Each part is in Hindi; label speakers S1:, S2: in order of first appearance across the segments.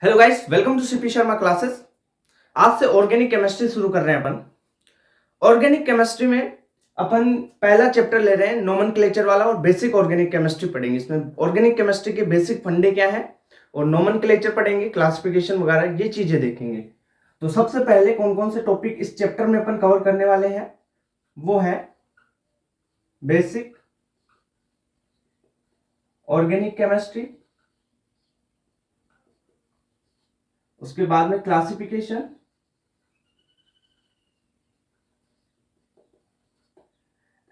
S1: Hello guys, welcome to CP Sharma classes. आज से ऑर्गेनिक केमिस्ट्री शुरू कर रहे हैं अपन। ऑर्गेनिक केमिस्ट्री में अपन पहला चैप्टर ले रहे हैं नोमेनक्लेचर वाला और बेसिक ऑर्गेनिक केमिस्ट्री पढ़ेंगे। इसमें ऑर्गेनिक केमिस्ट्री के बेसिक फंडे क्या है और नोमेनक्लेचर पढ़ेंगे, क्लासिफिकेशन वगैरह ये चीजें देखेंगे। तो सबसे पहले कौन कौन से टॉपिक इस चैप्टर में अपन कवर करने वाले हैं वो है बेसिक ऑर्गेनिक केमिस्ट्री, उसके बाद में क्लासिफिकेशन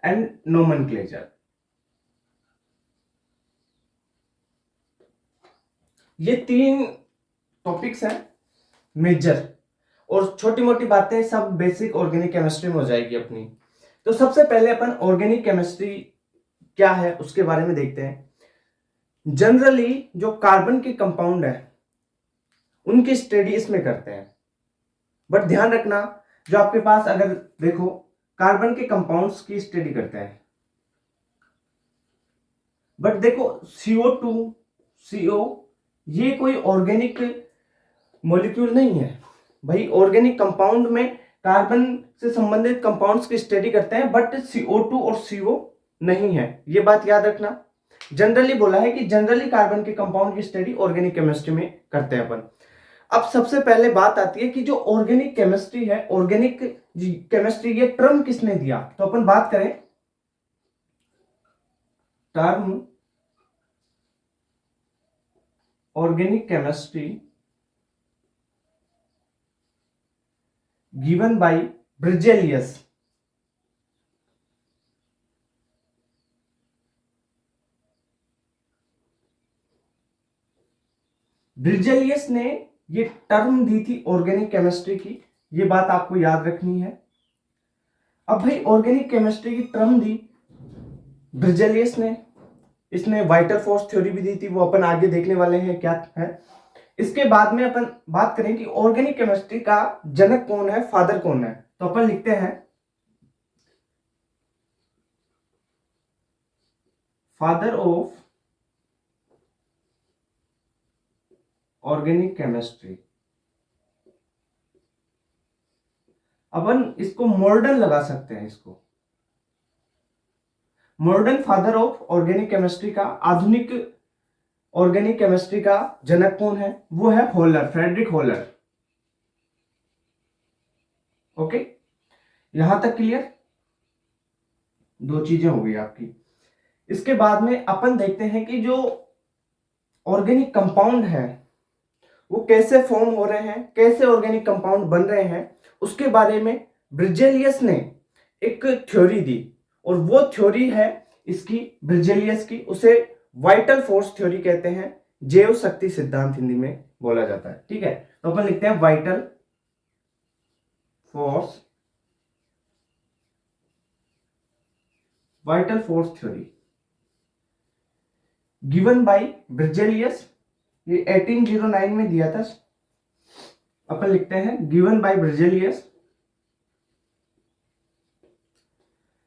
S1: एंड नोमेनक्लेचर। ये तीन टॉपिक्स हैं मेजर, और छोटी मोटी बातें सब बेसिक ऑर्गेनिक केमिस्ट्री में हो जाएगी अपनी। तो सबसे पहले अपन ऑर्गेनिक केमिस्ट्री क्या है उसके बारे में देखते हैं। जनरली जो कार्बन के कंपाउंड है उनकी स्टडी इसमें करते हैं, बट ध्यान रखना जो आपके पास अगर देखो कार्बन के कंपाउंड्स की स्टडी करते हैं, बट देखो CO2 CO ये कोई ऑर्गेनिक मॉलिक्यूल नहीं है भाई। ऑर्गेनिक कंपाउंड में कार्बन से संबंधित कंपाउंड्स की स्टडी करते हैं, बट CO2 और CO नहीं है, ये बात याद रखना। जनरली बोला है कि जनरली कार्बन के कंपाउंड की स्टडी ऑर्गेनिक केमिस्ट्री में करते हैं अपन। अब सबसे पहले बात आती है कि जो ऑर्गेनिक केमिस्ट्री है, ऑर्गेनिक केमिस्ट्री ये टर्म किसने दिया। तो अपन बात करें term organic chemistry given by Berzelius। ब्रिजेलियस ने ये टर्म दी थी ऑर्गेनिक केमिस्ट्री की, ये बात आपको याद रखनी है। अब भाई ऑर्गेनिक केमिस्ट्री की टर्म दी ब्रिजेलियस ने, इसने वाइटल फोर्स थ्योरी भी दी थी, वो अपन आगे देखने वाले हैं क्या है। इसके बाद में अपन बात करें कि ऑर्गेनिक केमिस्ट्री का जनक कौन है, फादर कौन है। तो अपन लिखते हैं फादर ऑफ ऑर्गेनिक केमिस्ट्री। अपन इसको मॉडर्न लगा सकते हैं, इसको modern father of organic chemistry का, आधुनिक ऑर्गेनिक केमिस्ट्री का जनक कौन है, वो है होलर, फ्रेडरिक होलर। ओके, यहां तक क्लियर। दो चीजें हो गई आपकी। इसके बाद में अपन देखते हैं कि जो ऑर्गेनिक कंपाउंड है वो कैसे फॉर्म हो रहे हैं, कैसे ऑर्गेनिक कंपाउंड बन रहे हैं, उसके बारे में ब्रिजेलियस ने एक थ्योरी दी। और वो थ्योरी है इसकी ब्रिजेलियस की, उसे वाइटल फोर्स थ्योरी कहते हैं, जैव शक्ति सिद्धांत हिंदी में बोला जाता है। ठीक है, तो अपन लिखते हैं vital force theory given by Berzelius. ये 1809 में दिया था। अपन लिखते हैं गिवन बाय ब्रिजेलियस।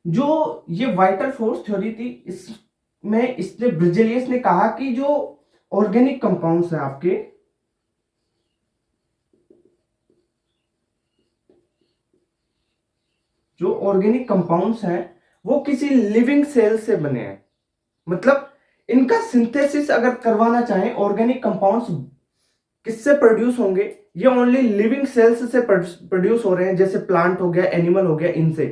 S1: जो ये वाइटल फोर्स थ्योरी थी, इसमें इसने ब्रिजेलियस ने कहा कि जो ऑर्गेनिक कंपाउंड्स हैं आपके, जो ऑर्गेनिक कंपाउंड्स हैं वो किसी लिविंग सेल से बने हैं। मतलब इनका सिंथेसिस अगर करवाना चाहें, ऑर्गेनिक कंपाउंड्स किससे प्रोड्यूस होंगे, ये ओनली लिविंग सेल्स से प्रोड्यूस हो रहे हैं, जैसे प्लांट हो गया, एनिमल हो गया, इनसे।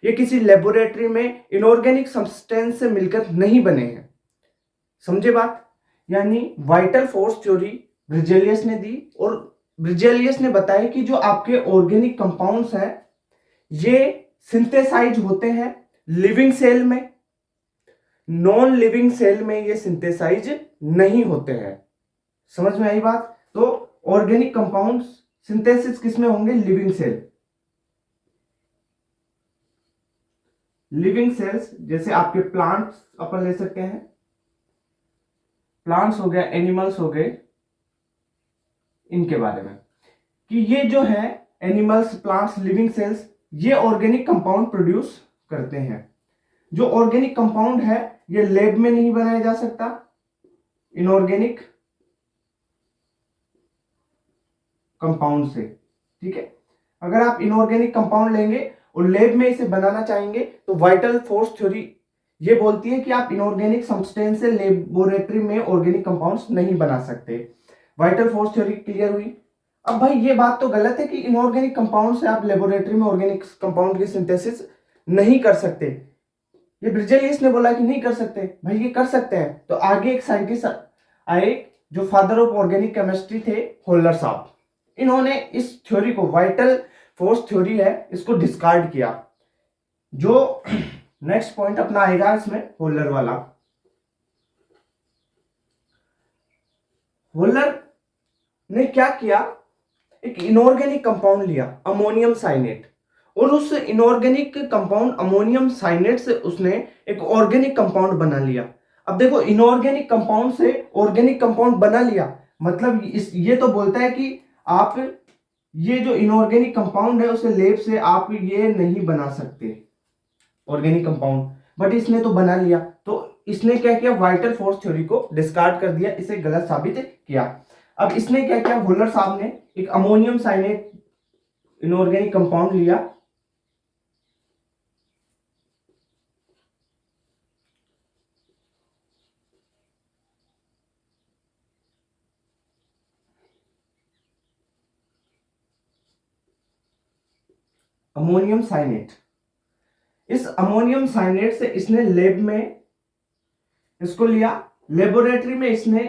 S1: ये किसी लेबोरेटरी में इनऑर्गेनिक सब्सटेंस से मिलकर नहीं बने हैं। समझे बात। यानी वाइटल फोर्स थ्योरी ब्रिजेलियस ने दी, और ब्रिजेलियस ने बताया कि जो आपके ऑर्गेनिक कंपाउंड्स हैं ये सिंथेसाइज होते हैं लिविंग सेल में, नॉन लिविंग सेल में ये सिंथेसाइज नहीं होते हैं। समझ में आई बात। तो ऑर्गेनिक कंपाउंड्स सिंथेसिस किसमें होंगे, लिविंग सेल। लिविंग सेल्स जैसे आपके प्लांट्स अपन ले सकते हैं, प्लांट्स हो गया, एनिमल्स हो गए, इनके बारे में कि ये जो है एनिमल्स, प्लांट्स, लिविंग सेल्स, ये ऑर्गेनिक कंपाउंड प्रोड्यूस करते हैं। जो ऑर्गेनिक कंपाउंड है ये लैब में नहीं बनाया जा सकता, इनऑर्गेनिक कंपाउंड से, ठीक है। अगर आप इनऑर्गेनिक कंपाउंड लेंगे और लैब में इसे बनाना चाहेंगे तो वाइटल फोर्स थ्योरी ये बोलती है कि आप इनऑर्गेनिक सब्सटेंस से लेबोरेटरी में ऑर्गेनिक कंपाउंड्स नहीं बना सकते। वाइटल फोर्स थ्योरी क्लियर हुई। अब भाई ये बात तो गलत है कि इनऑर्गेनिक कंपाउंड से आप लेबोरेटरी में ऑर्गेनिक कंपाउंड की सिंथेसिस नहीं कर सकते। ये ब्रिजेलियस ने बोला कि नहीं कर सकते, भाई ये कर सकते हैं। तो आगे एक साइंटिस्ट आए जो फादर ऑफ ऑर्गेनिक केमिस्ट्री थे, होलर साहब। इन्होंने इस थ्योरी को, वाइटल फोर्स थ्योरी है, इसको डिस्कार्ड किया। जो नेक्स्ट पॉइंट अपना आएगा इसमें होलर वाला। होलर ने क्या किया, एक इनऑर्गेनिक कंपाउंड लिया अमोनियम साइनेट, और उस इनऑर्गेनिक कंपाउंड अमोनियम साइनेट से उसने एक ऑर्गेनिक कंपाउंड बना लिया। अब देखो, इनऑर्गेनिक कंपाउंड से ऑर्गेनिक कंपाउंड बना लिया, मतलब ये तो बोलता है कि आप ये जो इनऑर्गेनिक कंपाउंड है उसे लेब से आप ये नहीं बना सकते ऑर्गेनिक कंपाउंड, बट इसने तो बना लिया। तो इसने क्या किया, वाइटल फोर्स थ्योरी को डिस्कार्ड कर दिया, इसे गलत साबित किया। अब इसने क्या किया, होलर साहब ने एक अमोनियम साइनेट इनऑर्गेनिक कंपाउंड लिया, अमोनियम साइनेट। इस अमोनियम साइनेट से इसने लैब में इसको लिया, लेबोरेटरी में इसने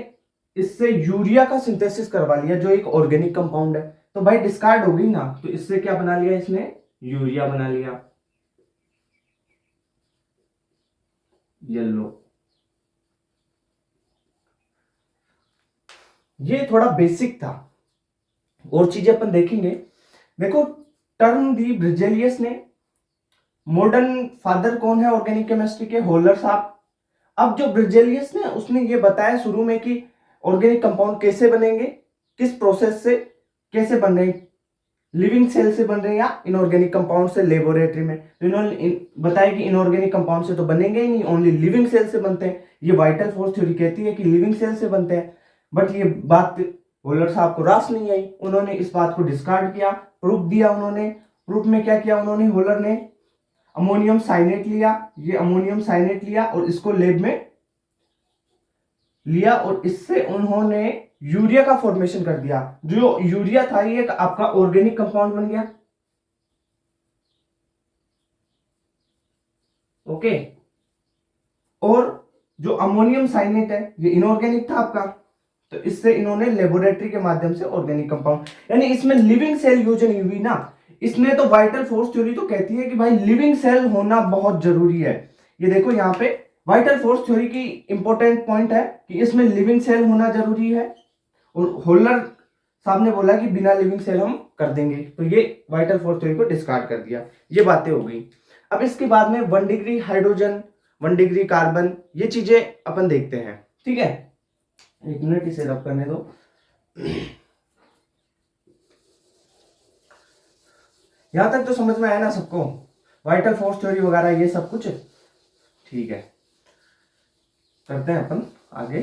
S1: इससे यूरिया का सिंथेसिस करवा लिया जो एक ऑर्गेनिक कंपाउंड है। तो भाई डिस्कार्ड हो गई ना, तो इससे क्या बना लिया इसने, यूरिया बना लिया, येलो। ये थोड़ा बेसिक था, और चीजें अपन देखेंगे। देखो, टर्म दी ब्रिजेलियस ने। मॉडर्न फादर कौन है ऑर्गेनिक केमिस्ट्री के, होलर साहब। अब जो ब्रिजेलियस ने उसने ये बताया शुरू में कि ऑर्गेनिक कंपाउंड कैसे बनेंगे, किस प्रोसेस से कैसे बन रहे हैं, लिविंग सेल से बन रहे हैं या इनऑर्गेनिक कंपाउंड से लेबोरेटरी में। तो इन्होंने बताया कि इनऑर्गेनिक कंपाउंड से तो बनेंगे ही नहीं, ओनली लिविंग सेल से बनते हैं। ये वाइटल फोर्स थ्योरी कहती है कि लिविंग सेल से बनते हैं, बट ये बात होलर साहब को रास नहीं आई। उन्होंने इस बात को डिस्कार्ड किया, प्रूफ दिया उन्होंने। प्रूफ में क्या किया उन्होंने, होलर ने अमोनियम साइनेट लिया, ये अमोनियम साइनेट लिया और इसको लैब में लिया, और इससे उन्होंने यूरिया का फॉर्मेशन कर दिया। जो यूरिया था ये आपका ऑर्गेनिक कंपाउंड बन गया। ओके, और जो अमोनियम साइनेट है ये इनऑर्गेनिक था आपका, तो इससे इन्होंने लेबोरेटरी के माध्यम से ऑर्गेनिक कंपाउंड, यानी इसमें लिविंग सेल यूज नहीं हुई ना। इसने तो वाइटल फोर्स थ्योरी तो कहती है कि भाई लिविंग सेल होना बहुत जरूरी है। ये देखो यहाँ पे वाइटल फोर्स थ्योरी की इंपॉर्टेंट पॉइंट है कि इसमें लिविंग सेल होना जरूरी है, और होलर साहब ने बोला कि बिना लिविंग सेल हम कर देंगे, तो ये वाइटल फोर्स थ्योरी को डिस्कार्ड कर दिया। ये बातें हो गई। अब इसके बाद में 1 डिग्री हाइड्रोजन, 1 डिग्री कार्बन, ये चीजें अपन देखते हैं, ठीक है। एक मिनट इसे रब करने दो। यहां तक तो समझ में आया ना सबको, वाइटल फोर्स थ्योरी वगैरह ये सब कुछ, ठीक है। करते हैं अपन आगे।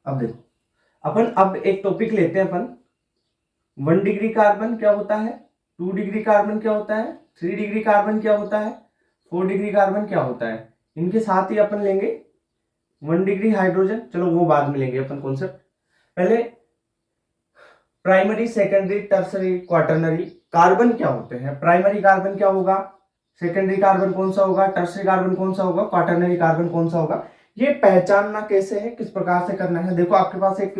S1: अब देखो, अपन अब एक टॉपिक लेते हैं अपन। 1 डिग्री कार्बन क्या होता है, 2 डिग्री कार्बन क्या होता है, 3 डिग्री कार्बन क्या होता है, 4 डिग्री कार्बन क्या होता है। इनके साथ ही अपन लेंगे 1 डिग्री हाइड्रोजन, चलो वो बाद में लेंगे अपन कॉन्सेप्ट। पहले primary, secondary, tertiary, quaternary carbon क्या होते हैं। प्राइमरी कार्बन क्या होगा, सेकेंडरी कार्बन कौन सा होगा, टर्सरी कार्बन कौन सा होगा, क्वाटरनरी कार्बन कौन सा होगा। ये पहचानना कैसे है, किस प्रकार से करना है। देखो आपके पास एक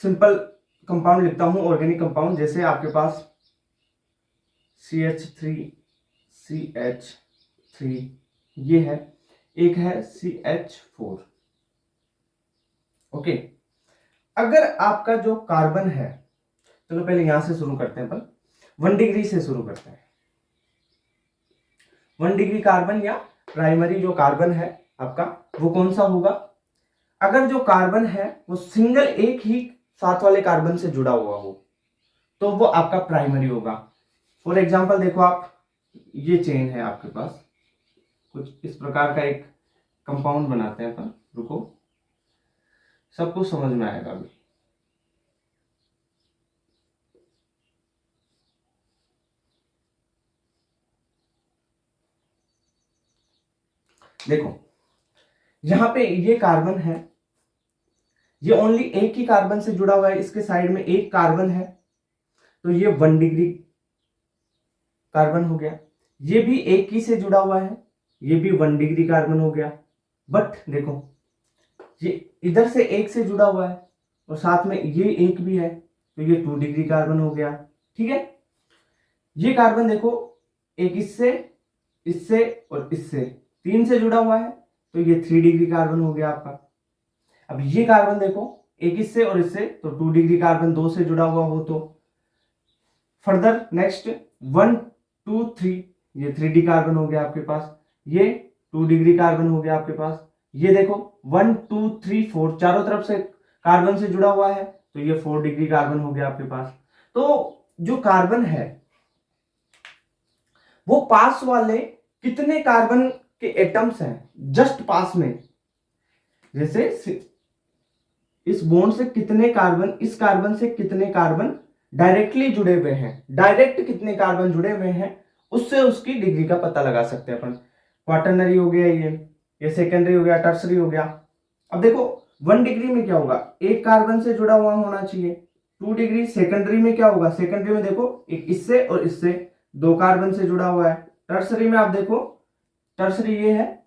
S1: सिंपल कंपाउंड लिखता हूं, ऑर्गेनिक कंपाउंड, जैसे आपके पास CH3 CH3 ये है, एक है CH4। ओके, अगर आपका जो कार्बन है, चलो पहले यहां से शुरू करते हैं अपन, 1 डिग्री से शुरू करते हैं। 1 डिग्री कार्बन या प्राइमरी जो कार्बन है आपका वो कौन सा होगा। अगर जो कार्बन है वो सिंगल एक ही साथ वाले कार्बन से जुड़ा हुआ हो तो वो आपका प्राइमरी होगा। फॉर एग्जांपल देखो आप, ये चेन है आपके पास, कुछ इस प्रकार का एक कंपाउंड बनाते हैं अपन, रुको सब कुछ समझ में आएगा अभी। देखो यहाँ पे ये कार्बन है, ये ओनली एक ही कार्बन से जुड़ा हुआ है, इसके साइड में एक कार्बन है तो ये 1 डिग्री कार्बन हो गया। ये भी एक ही से जुड़ा हुआ है, ये भी 1 डिग्री कार्बन हो गया। बट देखो ये इधर से एक से जुड़ा हुआ है और साथ में ये एक भी है तो ये 2 डिग्री कार्बन हो गया। ठीक है, ये कार्बन देखो एक इससे, इससे और इससे 3 से जुड़ा हुआ है तो ये 3 डिग्री कार्बन हो गया आपका। अब ये कार्बन देखो एक इससे और इससे तो 2 डिग्री कार्बन 2 से जुड़ा हुआ हो तो फर्दर नेक्स्ट 1 2 3, ये 3D कार्बन हो गया आपके पास, ये 2 डिग्री कार्बन हो गया आपके पास। ये देखो 1 2 3 4 चारों तरफ से कार्बन से जुड़ा हुआ है तो ये 4 डिग्री कार्बन हो गया आपके पास। तो जो कार्बन है वो पास वाले कितने कार्बन के एटम्स हैं जस्ट पास में, जैसे इस बॉन्ड से कितने कार्बन, इस कार्बन से कितने कार्बन डायरेक्टली जुड़े हुए हैं, डायरेक्ट कितने कार्बन जुड़े हुए हैं उससे उसकी डिग्री का पता लगा सकते हैं अपन। क्वाटरनरी हो गया ये सेकेंडरी हो गया, टर्सरी हो गया। अब देखो 1 डिग्री में क्या होगा, एक कार्बन से जुड़ा हुआ होना चाहिए। 2 डिग्री सेकेंडरी में क्या होगा, सेकेंडरी में देखो एक इससे और इससे 2 कार्बन से जुड़ा हुआ है। टर्सरी में आप देखो, टर्सरी ये है,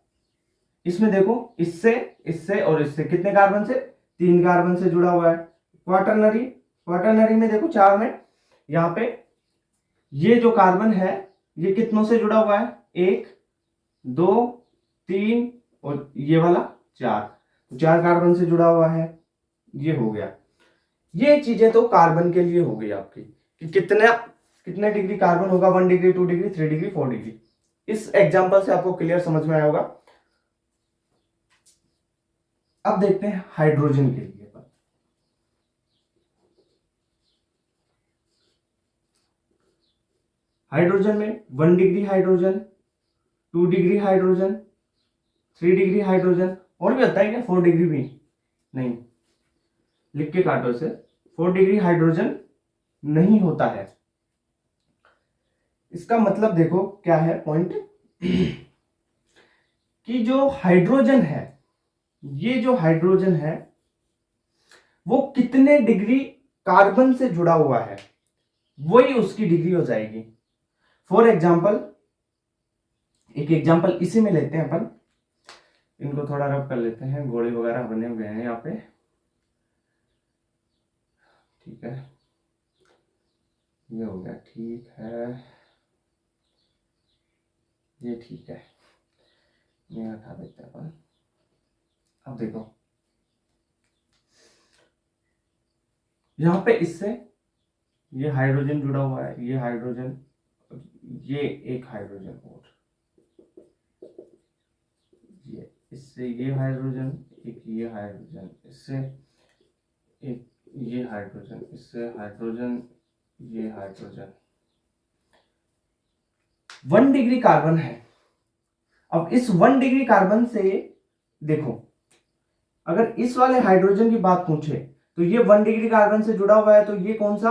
S1: इसमें देखो इससे, इससे और इससे कितने कार्बन से, 3 कार्बन से जुड़ा हुआ है। क्वाटरनरी, क्वाटरनरी में देखो 4 में, यहाँ पे ये जो कार्बन है ये कितनों से जुड़ा हुआ है, 1 2 3 और ये वाला 4, तो 4 कार्बन से जुड़ा हुआ है। ये हो गया, ये चीजें तो कार्बन के लिए हो गई आपकी कि कितने डिग्री कार्बन होगा, 1 डिग्री 2 डिग्री 3 डिग्री 4 डिग्री। इस एग्जांपल से आपको क्लियर समझ में आया होगा। अब देखते हैं हाइड्रोजन के लिए। हाइड्रोजन में 1 degree hydrogen, 2 degree hydrogen, 3 degree hydrogen, और भी होता है क्या, 4 डिग्री भी नहीं, लिख के काटो इसे, 4 डिग्री हाइड्रोजन नहीं होता है। इसका मतलब देखो क्या है पॉइंट कि जो हाइड्रोजन है, ये जो हाइड्रोजन है वो कितने डिग्री कार्बन से जुड़ा हुआ है वही उसकी डिग्री हो जाएगी। फॉर एग्जाम्पल, एक एग्जाम्पल इसी में लेते हैं अपन, इनको थोड़ा रब कर लेते हैं, गोले वगैरह बने हुए हैं यहाँ पे, ठीक है, ये हो गया, ठीक है, ये ठीक है, ये हटा देते हैं अपन। अब देखो यहाँ पे इससे ये हाइड्रोजन जुड़ा हुआ है, ये हाइड्रोजन, ये एक हाइड्रोजन और, ये इससे ये हाइड्रोजन, एक ये हाइड्रोजन, इससे एक ये हाइड्रोजन, इससे हाइड्रोजन, ये हाइड्रोजन, 1 डिग्री कार्बन है। अब इस 1 डिग्री कार्बन से देखो, अगर इस वाले हाइड्रोजन की बात पूछे तो ये 1 डिग्री कार्बन से जुड़ा हुआ है तो ये कौन सा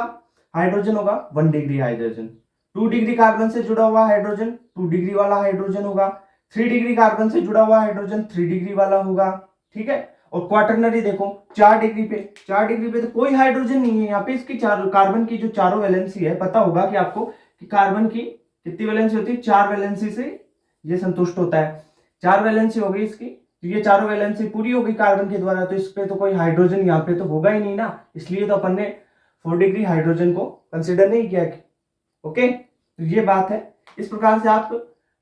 S1: हाइड्रोजन होगा, 1 डिग्री हाइड्रोजन। 2 डिग्री कार्बन से जुड़ा हुआ हाइड्रोजन 2 डिग्री वाला हाइड्रोजन होगा। 3 डिग्री कार्बन से जुड़ा हुआ हाइड्रोजन 3 डिग्री वाला होगा, ठीक है। और क्वाटरनरी देखो 4 डिग्री पे, 4 डिग्री पे तो कोई हाइड्रोजन नहीं है यहाँ पे, इसकी चारों कार्बन की जो चारों वैलेंसी है, पता होगा कि आपको कि कार्बन की कितनी वैलेंसी होती है, 4 वैलेंसी से ये संतुष्ट होता है। 4 वैलेंसी हो गई इसकी, तो ये चारों वैलेंसी पूरी हो गई कार्बन के द्वारा, तो इस पे तो कोई हाइड्रोजन यहाँ पे तो होगा ही नहीं ना, इसलिए तो अपन ने 4 डिग्री हाइड्रोजन को कंसिडर नहीं किया। ओके, तो ये बात है। इस प्रकार से आप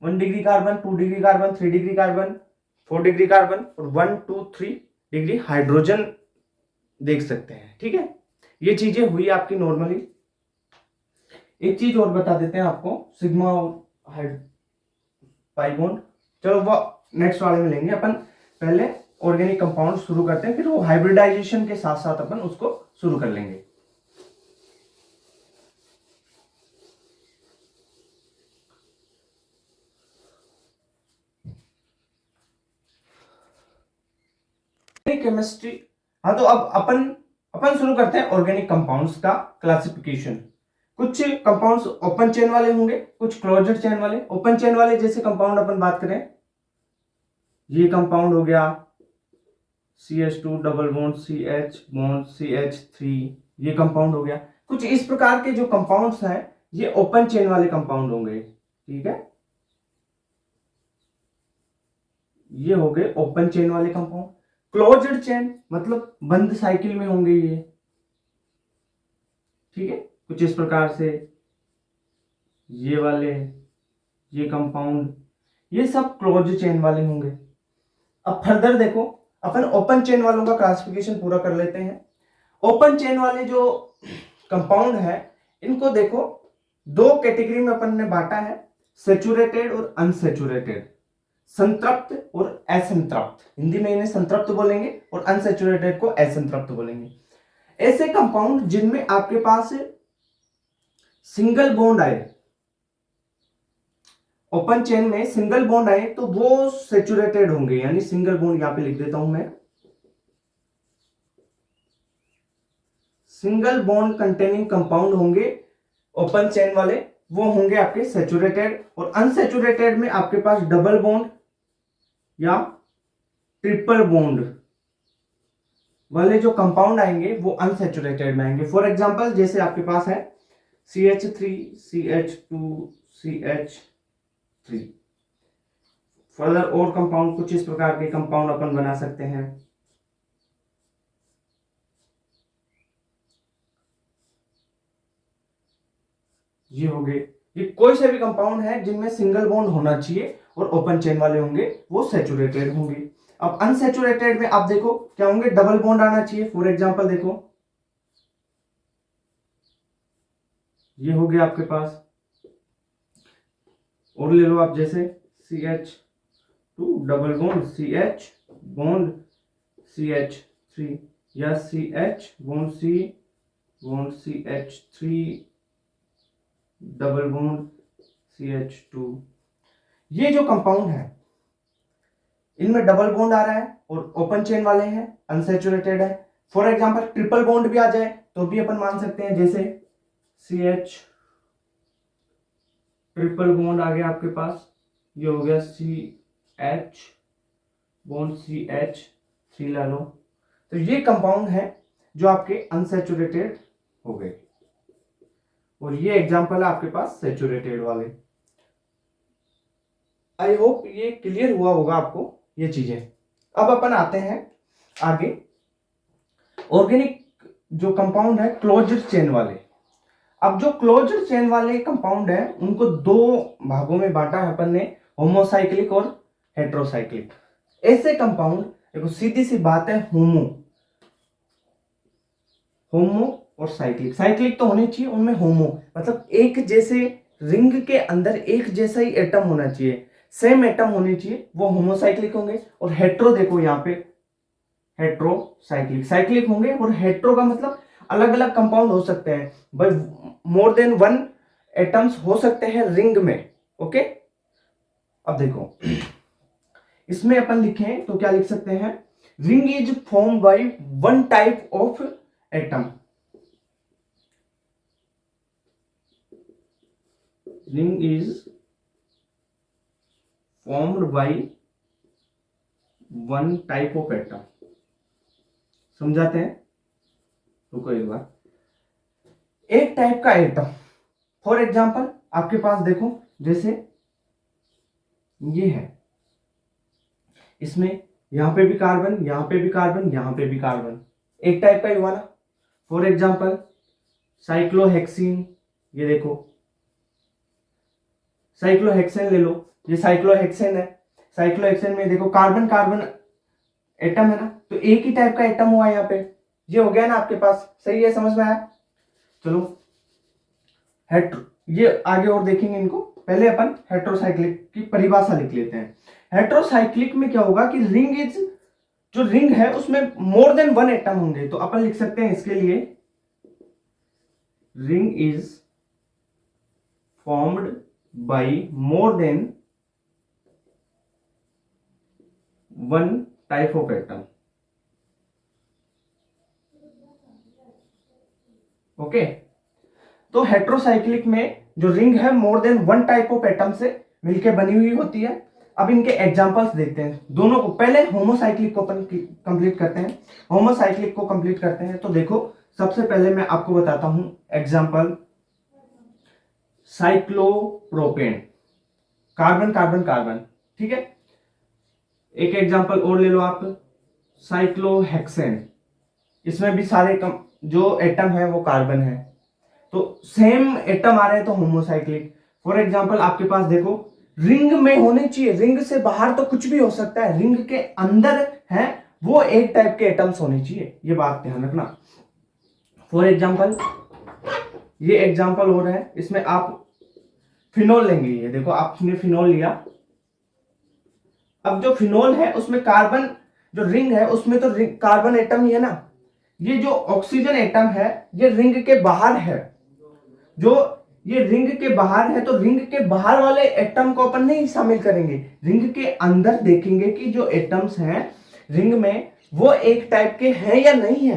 S1: 1 degree carbon, 2 degree carbon, 3 degree carbon, 4 degree carbon और 1 2 3 डिग्री हाइड्रोजन देख सकते हैं, ठीक है। ये चीजें हुई आपकी नॉर्मली। एक चीज और बता देते हैं आपको, सिग्मा और पाई बॉन्ड, चलो वो नेक्स्ट वाले में लेंगे अपन, पहले ऑर्गेनिक कंपाउंड शुरू करते हैं, फिर वो हाइब्रिडाइजेशन के साथ साथ अपन उसको शुरू कर लेंगे। केमिस्ट्री, हाँ तो अब अपन अपन शुरू करते हैं ऑर्गेनिक कंपाउंड्स का क्लासिफिकेशन। कुछ कंपाउंड्स ओपन चेन वाले होंगे, कुछ क्लोज्ड चेन वाले। ओपन चेन वाले जैसे कंपाउंड अपन बात करें, ये कंपाउंड हो गया CH2 double bond CH bond CH3, ये कंपाउंड हो गया। कुछ इस प्रकार के जो कंपाउंड्स हैं ये ओपन चेन वाले कंपाउंड होंगे, ठीक है। ये हो गए ओपन चेन वाले कंपाउंड। क्लोज्ड चेन मतलब बंद साइकिल में होंगे ये, ठीक है, कुछ इस प्रकार से। ये वाले, ये कंपाउंड, ये सब क्लोज्ड चेन वाले होंगे। अब फर्दर देखो, अपन ओपन चेन वालों का क्लासिफिकेशन पूरा कर लेते हैं। ओपन चेन वाले जो कंपाउंड है इनको देखो दो कैटेगरी में अपन ने बांटा है, सेचुरेटेड और अनसेचुरेटेड, संतृप्त और असंतृप्त। हिंदी में इन्हें संतृप्त बोलेंगे और अनसेचुरेटेड को असंतृप्त बोलेंगे। ऐसे कंपाउंड जिनमें आपके पास सिंगल बॉन्ड आए, ओपन चेन में सिंगल बॉन्ड आए तो वो सेचुरेटेड होंगे, यानी सिंगल बॉन्ड यहां पे लिख देता हूं मैं, सिंगल बॉन्ड कंटेनिंग कंपाउंड होंगे ओपन चेन वाले, वो होंगे आपके सेचुरेटेड। और अनसेचुरेटेड में आपके पास डबल बॉन्ड या ट्रिपल बॉन्ड वाले जो कंपाउंड आएंगे वो अनसेचुरेटेड में आएंगे। फॉर एग्जांपल जैसे आपके पास है CH3 CH2 CH3। फर्दर और कंपाउंड कुछ इस प्रकार के कंपाउंड अपन बना सकते हैं। ये हो गए, ये कोई से भी कंपाउंड है जिनमें सिंगल बॉन्ड होना चाहिए और ओपन चेन वाले होंगे वो सेचुरेटेड होंगे। अब अनसेचुरेटेड में आप देखो क्या होंगे, डबल बॉन्ड आना चाहिए। फॉर एग्जांपल देखो, ये हो गया आपके पास, और ले लो आप जैसे CH2 double bond CH bond CH3 या CH bond C bond CH3 double bond CH2। ये जो कंपाउंड है इनमें डबल बॉन्ड आ रहा है और ओपन चेन वाले हैं, अनसेचुरेटेड है। फॉर एग्जांपल ट्रिपल बॉन्ड भी आ जाए तो भी अपन मान सकते हैं, जैसे CH ट्रिपल बॉन्ड आ गया आपके पास, ये हो गया CH बॉन्ड CH3 ला लो, तो ये कंपाउंड है जो आपके अनसेचुरेटेड हो गए। और ये एग्जांपल है आपके पास सेचुरेटेड वाले। आई होप ये क्लियर हुआ होगा आपको ये चीजें। अब अपन आते हैं आगे, ऑर्गेनिक जो कंपाउंड है क्लोज्ड चेन वाले। अब जो क्लोज्ड चेन वाले कंपाउंड है उनको दो भागों में बांटा है अपन ने, होमोसाइक्लिक और हेट्रोसाइक्लिक। ऐसे कंपाउंड देखो सीधी सी बात है, होमो और साइक्लिक, साइक्लिक तो होनी चाहिए उनमें, होमो मतलब एक जैसे रिंग के अंदर एक जैसा ही एटम होना चाहिए, सेम एटम होनी चाहिए, वो होमोसाइक्लिक होंगे। और हेट्रो देखो यहाँ पे हेट्रोसाइक्लिक, साइक्लिक होंगे। और हेट्रो का मतलब अलग अलग कंपाउंड हो सकते हैं, but more than one atoms हो सकते हैं रिंग में, ओके। अब देखो इसमें अपन लिखें तो क्या लिख सकते हैं, ring is form by one type of atom, ring is formed by one type of atom. समझाते हैं, रुको एक बार, एक टाइप का एटम, फॉर एग्जांपल आपके पास देखो जैसे ये है, इसमें यहां पे भी कार्बन, यहां पे भी कार्बन, यहां पे भी कार्बन, एक टाइप का ही हुआ ना। फॉर एग्जांपल साइक्लोहेक्सीन, ये देखो साइक्लोहेक्सेन ले लो, ये साइक्लोहेक्सेन है। साइक्लोहेक्सेन में देखो कार्बन कार्बन एटम है ना, तो एक ही टाइप का एटम हुआ यहाँ पे, ये हो गया ना आपके पास, सही है, समझ में आया। चलो हेट्रो, ये आगे और देखेंगे इनको, पहले अपन हेट्रोसाइक्लिक की परिभाषा लिख लेते हैं। हेट्रोसाइक्लिक में क्या होगा कि रिंग इज जो रिंग है उसमें मोर देन वन एटम होंगे, तो अपन लिख सकते हैं इसके लिए ring is formed by more than one type of atom. Okay, तो हेट्रोसाइक्लिक में जो रिंग है more than one type of atom से मिलकर बनी हुई होती है। अब इनके एग्जांपल्स देखते हैं दोनों को। पहले होमोसाइक्लिक को अपन कंप्लीट करते हैं। होमोसाइक्लिक को कंप्लीट करते हैं तो देखो, सबसे पहले मैं आपको बताता हूं example, cyclopropane, carbon carbon carbon, ठीक है। एक एग्जांपल और ले लो आप, साइक्लोहेक्सेन, इसमें भी सारे जो एटम है वो कार्बन है, तो सेम एटम आ रहे हैं तो होमोसाइक्लिक। फॉर एग्जांपल आपके पास देखो, रिंग में होने चाहिए, रिंग से बाहर तो कुछ भी हो सकता है, रिंग के अंदर है वो एक टाइप के एटम्स होने चाहिए, ये बात ध्यान रखना। फॉर एग्जांपल ये एग्जांपल हो रहा है, इसमें आप फिनोल लेंगे, ये देखो आपने फिनोल लिया। अब जो फिनोल है उसमें कार्बन, जो रिंग है उसमें तो कार्बन एटम ही है ना। ये जो ऑक्सीजन एटम है ये रिंग के बाहर है, जो ये रिंग के बाहर है, तो रिंग के बाहर वाले एटम को अपन नहीं शामिल करेंगे, रिंग के अंदर देखेंगे कि जो एटम्स हैं रिंग में वो एक टाइप के हैं या नहीं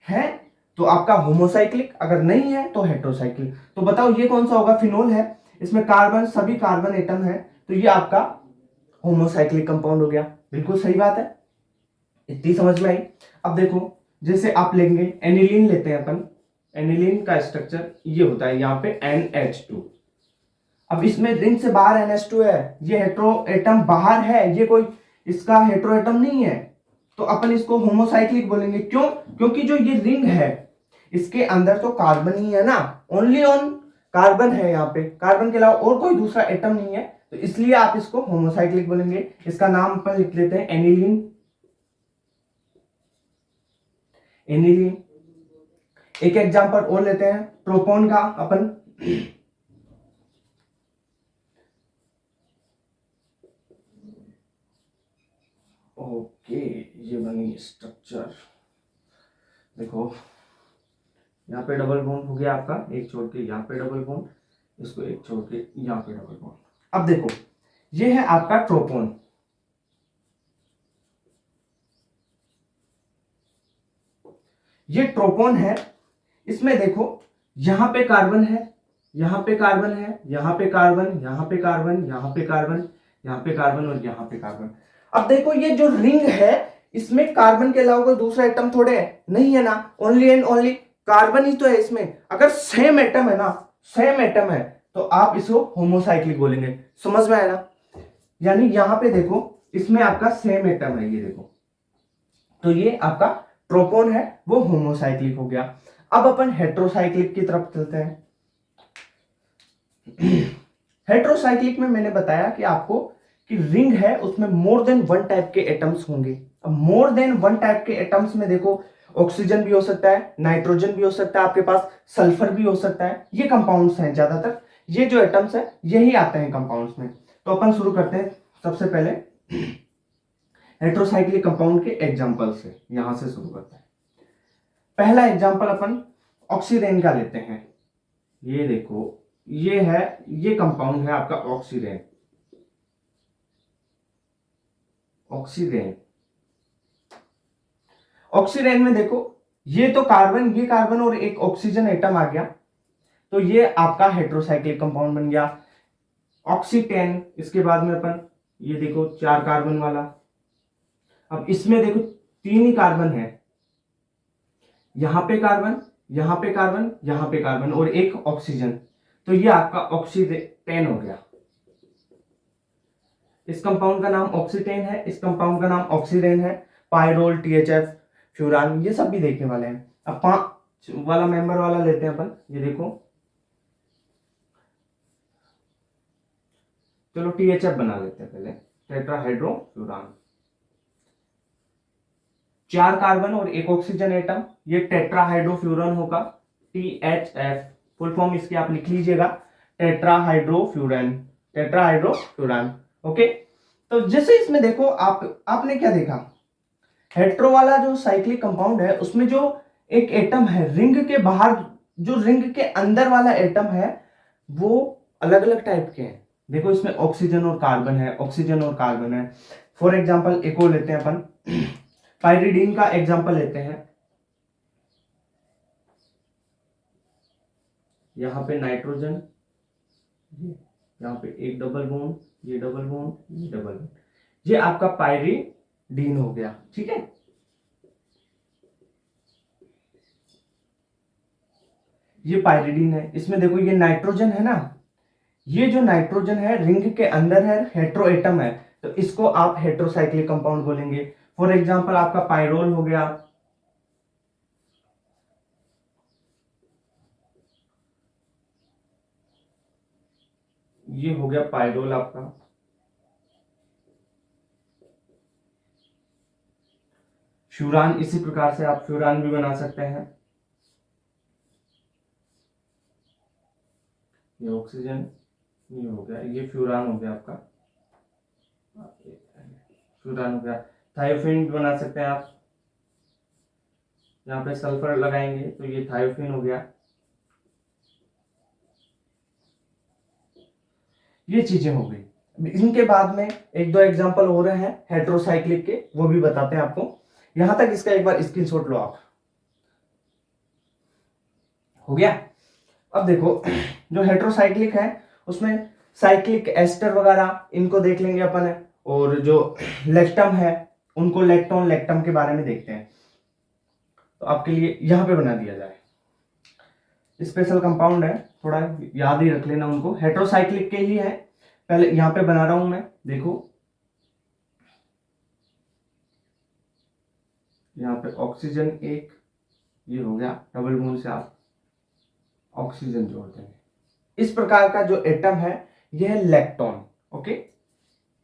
S1: है तो आपका होमोसाइक्लिक, अगर नहीं है तो हेट्रोसाइक्लिक। तो बताओ ये कौन सा होगा, फिनोल है, इसमें कार्बन, सभी कार्बन एटम है, तो ये आपका होमोसाइक्लिक कंपाउंड हो गया। बिल्कुल सही बात है, इतनी समझ में आई। अब देखो, जैसे आप लेंगे एनिलीन, लेते हैं अपन, एनिलीन का स्ट्रक्चर ये होता है यहाँ पे NH2। अब इसमें रिंग से बाहर NH2 है, ये हेट्रो एटम बाहर है, ये कोई इसका हेट्रो एटम नहीं है, तो अपन इसको होमोसाइक्लिक बोलेंगे। क्यों? क्योंकि जो ये रिंग है इसके अंदर तो कार्बन ही है ना, ओनली ऑन कार्बन है, यहाँ पे कार्बन के अलावा और कोई दूसरा एटम नहीं है, तो इसलिए आप इसको होमोसाइक्लिक बोलेंगे। इसका नाम अपन लिख लेते हैं एनिलीन। एनिलीन। एक एग्जांपल और लेते हैं प्रोपोन का अपन, ओके, ये बनी स्ट्रक्चर, देखो यहाँ पे डबल बॉन्ड हो गया आपका, एक छोड़ के यहाँ पे डबल बॉन्ड, इसको एक छोड़ के यहाँ पे डबल बॉन्ड। अब देखो ये है आपका ट्रोपोन, ये ट्रोपोन है, इसमें देखो यहां पे कार्बन है, यहां पे कार्बन है, यहां पे कार्बन, यहां पे कार्बन, यहां पे कार्बन, यहां पे कार्बन और यहां पे कार्बन। अब देखो ये जो रिंग है इसमें कार्बन के अलावा कोई दूसरा एटम थोड़े है, नहीं है ना, ओनली एंड ओनली कार्बन ही तो है इसमें। अगर सेम एटम है ना, सेम एटम है, तो आप इसको होमोसाइक्लिक बोलेंगे। समझ में आया ना? यानी यहां पे देखो इसमें आपका सेम एटम है, ये देखो, तो ये आपका ट्रोपोन है, वो होमोसाइक्लिक हो गया। अब अपन हेट्रोसाइक्लिक की तरफ चलते हैं। हेट्रोसाइक्लिक में मैंने बताया कि आपको कि रिंग है उसमें मोर देन वन टाइप के एटम्स होंगे। अब मोर देन वन टाइप के एटम्स में देखो, ऑक्सीजन भी हो सकता है, नाइट्रोजन भी हो सकता है, आपके पास सल्फर भी हो सकता है, ये कंपाउंड्स हैं ज्यादातर, ये जो एटम्स है यही आते हैं कंपाउंड्स में। तो अपन शुरू करते हैं सबसे पहले हेट्रोसाइक्लिक कंपाउंड के एग्जांपल से, यहां से शुरू करते हैं। पहला एग्जांपल अपन ऑक्सीडेन का लेते हैं। ये देखो ये है, ये कंपाउंड है आपका ऑक्सीडेन। ऑक्सीडेन, ऑक्सीडेन में देखो ये तो कार्बन, ये कार्बन और एक ऑक्सीजन एटम आ गया, तो ये आपका हेट्रोसाइक्लिक कंपाउंड बन गया ऑक्सीटेन। इसके बाद में अपन ये देखो 4 कार्बन वाला, अब इसमें देखो 3 ही कार्बन है, यहां पे कार्बन, यहां पे कार्बन, यहां पे कार्बन और एक ऑक्सीजन, तो ये आपका ऑक्सीटेन हो गया। इस कंपाउंड का नाम ऑक्सीटेन है, इस कंपाउंड का नाम ऑक्सीडेन है। पायरोल, THF, फ्यूरान, ये सब भी देखने वाले हैं। अब 5 वाला मेंबर वाला लेते हैं अपन, ये देखो, चलो THF बना लेते हैं पहले, टेट्राहाइड्रोफ्यूरान। 4 कार्बन और एक ऑक्सीजन एटम, ये टेट्राहाइड्रोफ्यूरन होगा, THF। फुल फॉर्म इसकी आप लिख लीजिएगा, टेट्राहाइड्रोफ्यूरन, टेट्राहाइड्रोफ्यूरन। ओके, तो जैसे इसमें देखो आपने क्या देखा, हेट्रो वाला जो साइक्लिक कंपाउंड है उसमें जो एक एटम है रिंग के बाहर, जो रिंग के अंदर वाला एटम है वो अलग अलग टाइप के हैं। देखो इसमें ऑक्सीजन और कार्बन है, ऑक्सीजन और कार्बन है। फॉर एग्जांपल एक और लेते हैं अपन, पाइरिडीन का एग्जांपल लेते हैं। यहाँ पे नाइट्रोजन, यहाँ पे एक डबल बॉन्ड, ये डबल बॉन्ड, ये डबल बॉन्ड, ये आपका पाइरिडीन हो गया। ठीक है, ये पाइरिडीन है। इसमें देखो ये नाइट्रोजन है ना, ये जो नाइट्रोजन है रिंग के अंदर है, हेट्रो एटम है, तो इसको आप हेट्रोसाइक्लिक कंपाउंड बोलेंगे। फॉर एग्जांपल आपका पाइरोल हो गया, ये हो गया पाइरोल आपका। फ्यूरान, इसी प्रकार से आप फ्यूरान भी बना सकते हैं। ये ऑक्सीजन, ये हो गया, ये फ्यूरान हो गया आपका, फ्यूरान हो गया। थायोफिन भी बना सकते हैं आप, यहाँ पे सल्फर लगाएंगे तो ये थायोफिन हो गया। ये चीजें हो गई। इनके बाद में एक दो एग्जांपल हो रहे हैं हेट्रोसाइक्लिक के, वो भी बताते हैं आपको। यहां तक इसका एक बार स्क्रीनशॉट लो आप। हो गया। अब देखो जो हेट्रोसाइक्लिक है उसमें साइक्लिक एस्टर वगैरह इनको देख लेंगे अपन है, और जो लेक्टम है उनको लेक्टोन लेक्टम के बारे में देखते हैं। तो आपके लिए यहां पे बना दिया जाए, स्पेशल कंपाउंड है, थोड़ा याद ही रख लेना उनको, हेट्रोसाइक्लिक के ही है। पहले यहां पे बना रहा हूं मैं, देखो यहाँ पे ऑक्सीजन एक, ये हो गया डबल बॉन्ड से आप ऑक्सीजन जोड़ देंगे। इस प्रकार का जो एटम है यह है लेक्टोन। ओके,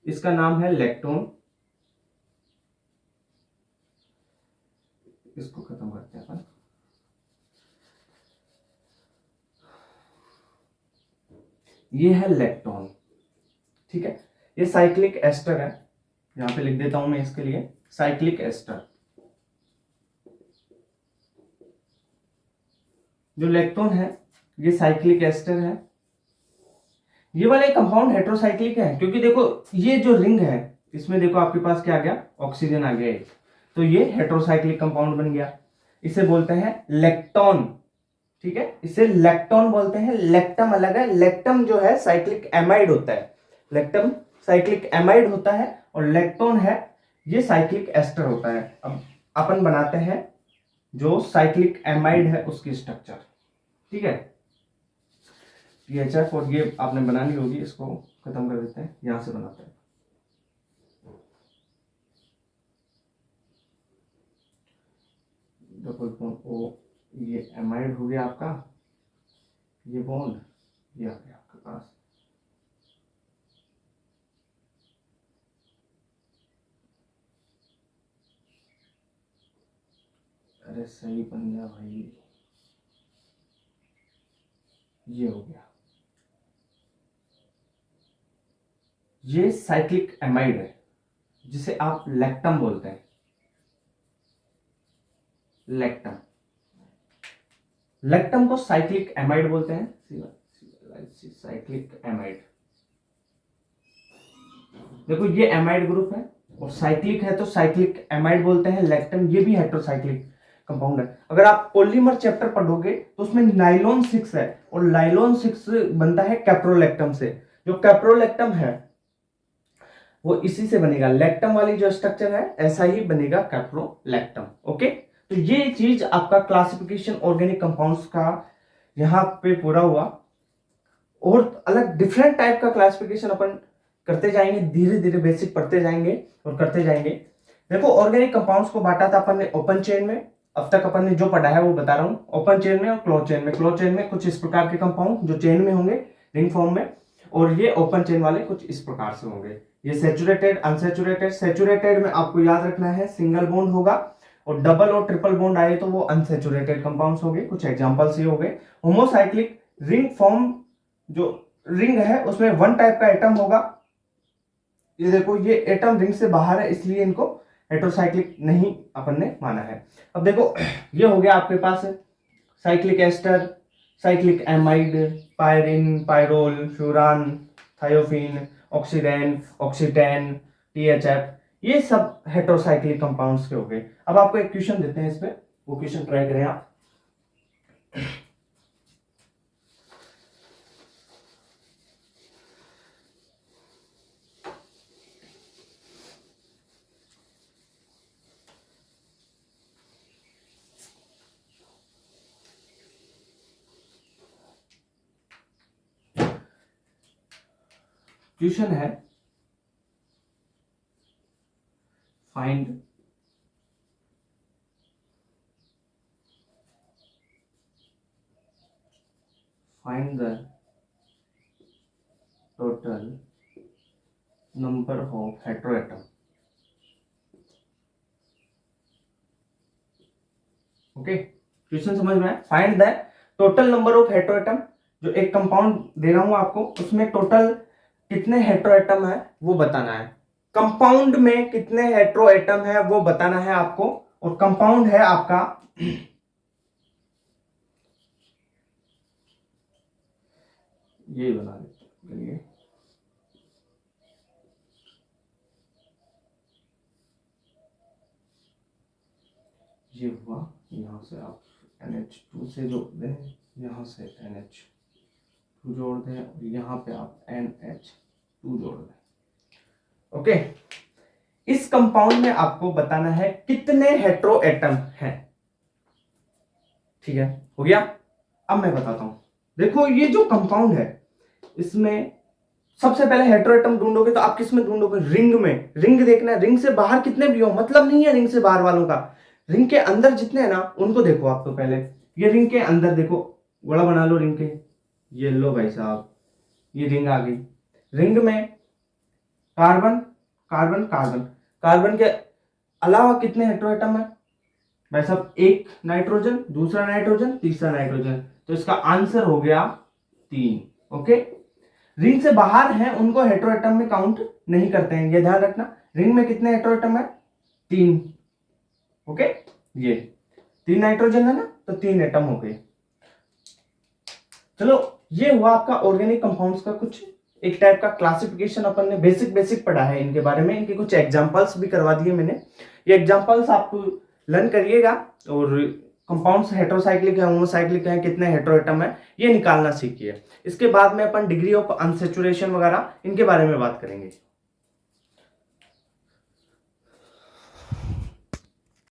S1: इसका नाम है लेक्टोन। इसको खत्म करते हैं अपन। ये है लेक्टोन। ठीक है, ये साइक्लिक एस्टर है, यहां पे लिख देता हूं मैं इसके लिए साइक्लिक एस्टर। जो लेक्टोन है ये साइक्लिक एस्टर है। ये वाले कंपाउंड हेट्रोसाइक्लिक है, क्योंकि देखो ये जो रिंग है इसमें देखो आपके पास क्या आ गया, ऑक्सीजन आ गया एक, तो ये हेट्रोसाइक्लिक कंपाउंड बन गया। इसे बोलते हैं लेक्टोन। ठीक है, इसे लेक्टोन बोलते हैं। लेक्टम अलग है, लेक्टम जो है साइक्लिक एमाइड होता है, लेक्टम साइक्लिक एमाइड होता है, और लेक्टोन है ये साइक्लिक एस्टर होता है। अब अपन बनाते हैं जो साइक्लिक एमाइड है उसकी स्ट्रक्चर। ठीक है, THF और ये आपने बनानी होगी, इसको खत्म कर देते हैं, यहां से बनाते हैं। डबल बॉन्ड ओ, ये एमाइड हो गया आपका, ये बॉन्ड ये आ गया आपके पास। अरे सही बन गया भाई, ये हो गया। ये साइक्लिक एमाइड है जिसे आप लेक्टम बोलते हैं, लेक्टम। लेक्टम को साइक्लिक एमाइड बोलते हैं, साइक्लिक एमाइड। देखो ये एमाइड ग्रुप है और साइक्लिक है तो साइक्लिक एमाइड बोलते हैं। लेक्टम ये भी हेट्रोसाइक्लिक कंपाउंड है। अगर आप पॉलीमर चैप्टर पढ़ोगे तो उसमें नाइलॉन 6 है, और नाइलॉन 6 बनता है कैप्रोलेक्टम से। जो कैप्रोलेक्टम है वो इसी से बनेगा, लेक्टम वाली जो स्ट्रक्चर है ऐसा ही बनेगा कैप्रोलेक्टम। ओके, तो ये चीज आपका क्लासिफिकेशन ऑर्गेनिक कंपाउंड्स का यहाँ पे पूरा हुआ। और अलग डिफरेंट टाइप का क्लासिफिकेशन अपन करते जाएंगे, धीरे धीरे बेसिक पढ़ते जाएंगे और करते जाएंगे। देखो ऑर्गेनिक कंपाउंड्स को बांटा था अपन ने ओपन चेन में, अब तक अपन ने जो पढ़ा है वो बता रहा हूँ, ओपन चेन में और क्लोज चेन में। क्लोज चेन में कुछ इस प्रकार के कंपाउंड जो चेन में होंगे रिंग फॉर्म में, और ये ओपन चेन वाले कुछ इस प्रकार से होंगे। ये सेचुरेटेड, अनसेचुरेटेड। सेचुरेटेड में आपको याद रखना है सिंगल बॉन्ड होगा, और डबल और ट्रिपल बॉन्ड आए तो वो अनसेचुरेटेड कंपाउंड्स हो गए। कुछ एग्जांपल्स ये हो गए। होमोसाइक्लिक रिंग फॉर्म, जो रिंग है उसमें वन टाइप का एटम होगा। ये देखो ये एटम रिंग से बाहर है इसलिए इनको हेटेरोसाइक्लिक नहीं अपन ने माना है। अब देखो ये हो गया आपके पास cyclic ester, cyclic amide, pyran, pyrrole, furan, thiophene, oxirane, oxetane, THF, ये सब हेटेरोसाइक्लिक कंपाउंड्स के हो गए। अब आपको एक क्वेश्चन देते हैं इस पे, वो क्वेश्चन ट्राई करें आप। क्वेश्चन है find the total number of heteroatom. Okay, question समझ में आया? Find the total number of heteroatom. जो एक कंपाउंड दे रहा हूं आपको, उसमें टोटल कितने हेटेरोएटम है वो बताना है। कंपाउंड में कितने हेटेरोएटम है वो बताना है आपको, और कंपाउंड है आपका ये बना देते, ये हुआ, यहाँ से आप NH2 से जोड़ दें, यहाँ से NH2 जोड़ दें, और यहाँ पे आप NH2 जोड़ दें। ओके, इस कंपाउंड में आपको बताना है कितने हेटेरोएटम हैं। ठीक है, हो गया। अब मैं बताता हूं, देखो ये जो कंपाउंड है, इसमें सबसे पहले हेटेरोएटम ढूंढोगे तो आप किस में ढूंढोगे? रिंग में। रिंग देखना है, रिंग से बाहर कितने भी हो मतलब नहीं है रिंग से बाहर वालों का, रिंग के अंदर जितने हैं ना उनको देखो आप। तो पहले ये रिंग के अंदर देखो, बड़ा बना लो रिंग के, ये लो भाई साहब, ये रिंग आ गई। रिंग में कार्बन कार्बन कार्बन, कार्बन के अलावा कितने हेटेरोएटम है भाई साहब? एक नाइट्रोजन, दूसरा नाइट्रोजन, तीसरा नाइट्रोजन, तो इसका आंसर हो गया 3। ओके, रिंग से बाहर हैं उनको हेटेरोएटम में काउंट नहीं करते हैं, ये ध्यान रखना। रिंग में कितने हेटेरोएटम है? 3। ओके, ये 3 नाइट्रोजन है ना, तो 3 एटम हो गए। चलो, ये हुआ आपका ऑर्गेनिक कंपाउंड्स का कुछ एक टाइप का क्लासिफिकेशन। अपन ने बेसिक पढ़ा है इनके बारे में, इनके कुछ एग्जांपल्स भी करवा दिए मैंने। ये एग्जांपल्स आप लर्न करिएगा, और कंपाउंड्स हेटेरोसाइक्लिक है, होमोसाइक्लिक है, कितने हेटेरोएटम है, ये निकालना सीखिए। इसके बाद में अपन डिग्री ऑफ अनसैचुरेशन वगैरह इनके बारे में बात करेंगे।